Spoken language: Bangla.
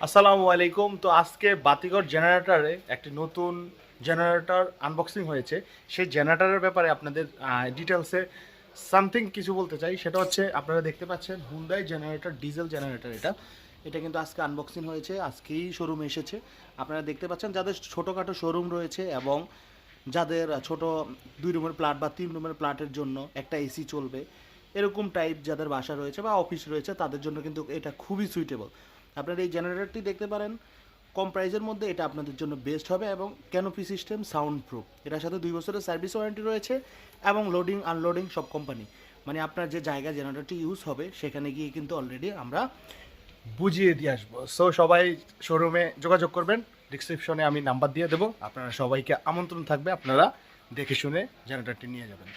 আসসালামু আলাইকুম। তো আজকে বাতিঘর জেনারেটরে একটি নতুন জেনারেটর আনবক্সিং হয়েছে। সেই জেনারেটরের ব্যাপারে আপনাদের ডিটেলসে সামথিং কিছু বলতে চাই। সেটা হচ্ছে আপনারা দেখতে পাচ্ছেন হুন্ডাই জেনারেটর ডিজেল জেনারেটর। এটা কিন্তু আজকে আনবক্সিং হয়েছে, আজকেই শোরুমে এসেছে। আপনারা দেখতে পাচ্ছেন যাদের ছোটোখাটো শোরুম রয়েছে এবং যাদের ছোট 2 রুমের প্লাট বা 3 রুমের প্লাটের জন্য একটা এসি চলবে, এরকম টাইপ যাদের বাসা রয়েছে বা অফিস রয়েছে তাদের জন্য কিন্তু এটা খুবই সুইটেবল। আপনারা এই জেনারেটরটি দেখতে পারেন, কম প্রাইসের মধ্যে এটা আপনাদের জন্য বেস্ট হবে এবং ক্যানোপি সিস্টেম সাউন্ড প্রুফ। এটার সাথে 2 বছরের সার্ভিস ওয়ারেন্টি রয়েছে এবং লোডিং আনলোডিং সব কোম্পানি, মানে আপনার যে জায়গা জেনারেটরটি ইউজ হবে সেখানে গিয়ে কিন্তু অলরেডি আমরা বুঝিয়ে দিয়ে আসবো। সো সবাই শোরুমে যোগাযোগ করবেন, ডিসক্রিপশনে আমি নাম্বার দিয়ে দেবো। আপনারা সবাইকে আমন্ত্রণ থাকবে, আপনারা দেখে শুনে জেনারেটরটি নিয়ে যাবেন।